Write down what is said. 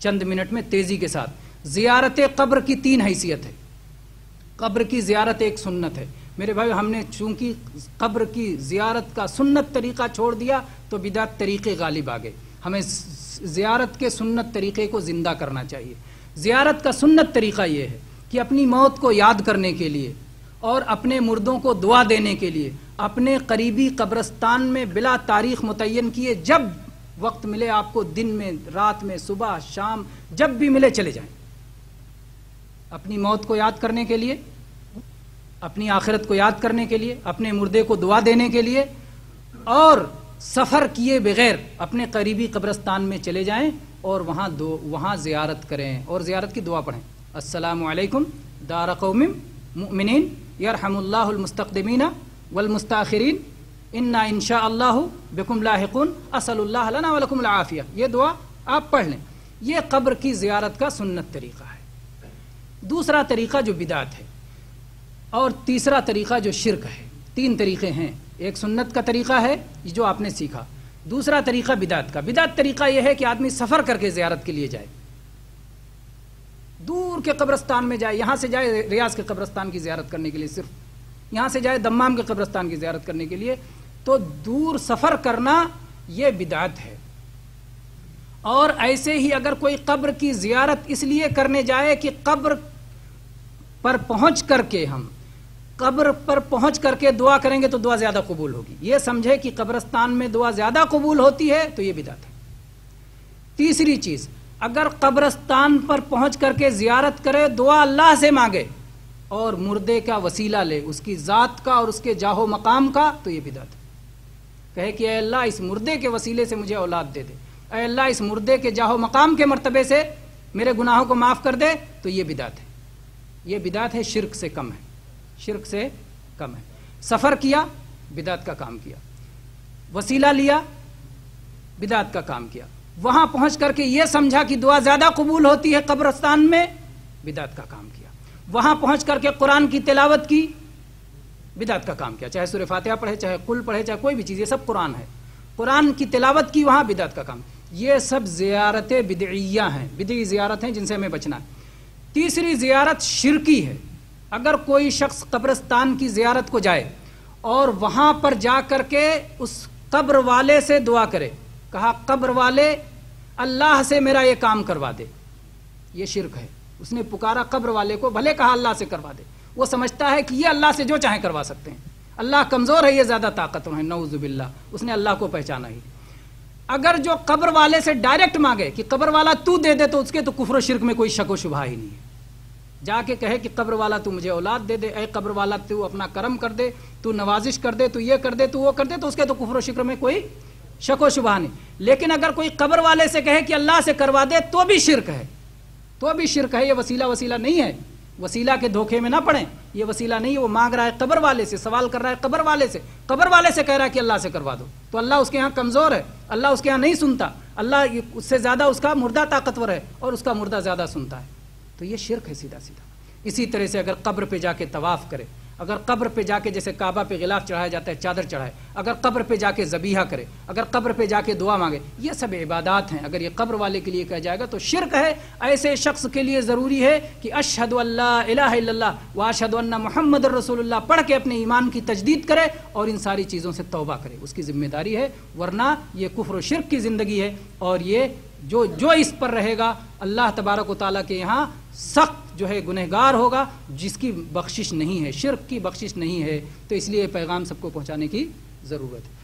چند منٹ میں تیزی کے ساتھ۔ زیارت قبر کی 3 حیثیت ہے۔ قبر کی زیارت ایک سنت ہے میرے بھائی، ہم نے چونکہ قبر کی زیارت کا سنت طریقہ چھوڑ دیا تو بدعت طریقے غالب آ گئے۔ ہمیں زیارت کے سنت طریقے کو زندہ کرنا چاہیے۔ زیارت کا سنت طریقہ یہ ہے کہ اپنی موت کو یاد کرنے کے لیے اور اپنے مردوں کو دعا دینے کے لیے اپنے قریبی قبرستان میں بلا تاریخ متعین کیے جب وقت ملے آپ کو، دن میں، رات میں، صبح، شام، جب بھی ملے چلے جائیں۔ اپنی موت کو یاد کرنے کے لیے، اپنی آخرت کو یاد کرنے کے لیے، اپنے مردے کو دعا دینے کے لیے، اور سفر کیے بغیر اپنے قریبی قبرستان میں چلے جائیں اور وہاں زیارت کریں اور زیارت کی دعا پڑھیں۔ السلام علیکم دار قوم مؤمنین یرحم اللہ المستقدمین والمستاخرین انا انشاء اللہ بکم لاحقون اسأل اللہ لنا ولکم العافیہ۔ یہ دعا آپ پڑھ لیں۔ یہ قبر کی زیارت کا سنت طریقہ ہے۔ دوسرا طریقہ جو بدعت ہے اور تیسرا طریقہ جو شرک ہے، 3 طریقے ہیں۔ ایک سنت کا طریقہ ہے جو آپ نے سیکھا، دوسرا طریقہ بدعت کا۔ بدعت طریقہ یہ ہے کہ آدمی سفر کر کے زیارت کے لیے جائے، دور کے قبرستان میں جائے، یہاں سے جائے ریاض کے قبرستان کی زیارت کرنے کے لیے، صرف یہاں سے جائے دمام کے قبرستان کی زیارت کرنے کے لیے، تو دور سفر کرنا یہ بدعت ہے۔ اور ایسے ہی اگر کوئی قبر کی زیارت اس لیے کرنے جائے کہ قبر پر پہنچ کر کے دعا کریں گے تو دعا زیادہ قبول ہوگی، یہ سمجھے کہ قبرستان میں دعا زیادہ قبول ہوتی ہے، تو یہ بدعت ہے۔ تیسری چیز، اگر قبرستان پر پہنچ کر کے زیارت کرے، دعا اللہ سے مانگے اور مردے کا وسیلہ لے، اس کی ذات کا اور اس کے جاہ و مقام کا، تو یہ بدعت ہے۔ کہے کہ اے اللہ اس مردے کے وسیلے سے مجھے اولاد دے دے، اے اللہ اس مردے کے جاہ و مقام کے مرتبے سے میرے گناہوں کو معاف کر دے، تو یہ بدعت ہے۔ یہ بدعت ہے، شرک سے کم ہے، شرک سے کم ہے۔ سفر کیا، بدعت کا کام کیا، وسیلہ لیا، بدعت کا کام کیا، وہاں پہنچ کر کے یہ سمجھا کہ دعا زیادہ قبول ہوتی ہے قبرستان میں، بدعت کا کام کیا، وہاں پہنچ کر کے قرآن کی تلاوت کی، بدعت کا کام کیا، چاہے سورہ فاتحہ پڑھے، چاہے قل پڑھے، چاہے کوئی بھی چیز، یہ سب قرآن ہے، قرآن کی تلاوت کی، وہاں بدعت کا کام۔ یہ سب زیارتیں بدعیہ ہیں، بدعی زیارت ہیں جن سے ہمیں بچنا ہے۔ تیسری زیارت شرکی ہے۔ اگر کوئی شخص قبرستان کی زیارت کو جائے اور وہاں پر جا کر کے اس قبر والے سے دعا کرے، کہا قبر والے اللہ سے میرا یہ کام کروا دے، یہ شرک ہے۔ اس نے پکارا قبر والے کو، بھلے کہا اللہ سے کروا دے، وہ سمجھتا ہے کہ یہ اللہ سے جو چاہیں کروا سکتے ہیں، اللہ کمزور ہے، یہ زیادہ طاقتور ہے، نعوذ باللہ، اس نے اللہ کو پہچانا ہی۔ اگر جو قبر والے سے ڈائریکٹ مانگے کہ قبر والا تو دے دے، تو اس کے تو کفر و شرک میں کوئی شک و شبہ ہی نہیں ہے۔ جا کے کہے کہ قبر والا تو مجھے اولاد دے دے، اے قبر والا تو اپنا کرم کر دے، تو نوازش کر دے، تو یہ کر دے، تو وہ کر دے، تو اس کے تو کفر و شکر میں کوئی شک و شبہ نہیں۔ لیکن اگر کوئی قبر والے سے کہے کہ اللہ سے کروا دے، تو بھی شرک ہے، تو بھی شرک ہے۔ یہ وسیلہ نہیں ہے، وسیلہ کے دھوکے میں نہ پڑیں، یہ وسیلہ نہیں ہے۔ وہ مانگ رہا ہے قبر والے سے، سوال کر رہا ہے قبر والے سے، قبر والے سے کہہ رہا ہے کہ اللہ سے کروا دو، تو اللہ اس کے ہاں کمزور ہے، اللہ اس کے ہاں نہیں سنتا، اللہ اس سے زیادہ اس کا مردہ طاقتور ہے اور اس کا مردہ زیادہ سنتا ہے، تو یہ شرک ہے سیدھا سیدھا۔ اسی طرح سے اگر قبر پہ جا کے طواف کرے، اگر قبر پہ جا کے جیسے کعبہ پہ غلاف چڑھایا جاتا ہے، چادر چڑھائے، اگر قبر پہ جا کے ذبیحہ کرے، اگر قبر پہ جا کے دعا مانگے، یہ سب عبادات ہیں۔ اگر یہ قبر والے کے لیے کہا جائے گا تو شرک ہے۔ ایسے شخص کے لیے ضروری ہے کہ اشہد ان لا الہ الا اللہ واشہد ان محمد الرسول اللہ پڑھ کے اپنے ایمان کی تجدید کرے اور ان ساری چیزوں سے توبہ کرے، اس کی ذمہ داری ہے، ورنہ یہ کفر و شرک کی زندگی ہے، اور یہ جو اس پر رہے گا اللہ تبارک و تعالیٰ کے یہاں سخت جو ہے گنہگار ہوگا، جس کی بخشش نہیں ہے، شرک کی بخشش نہیں ہے۔ تو اس لیے پیغام سب کو پہنچانے کی ضرورت ہے۔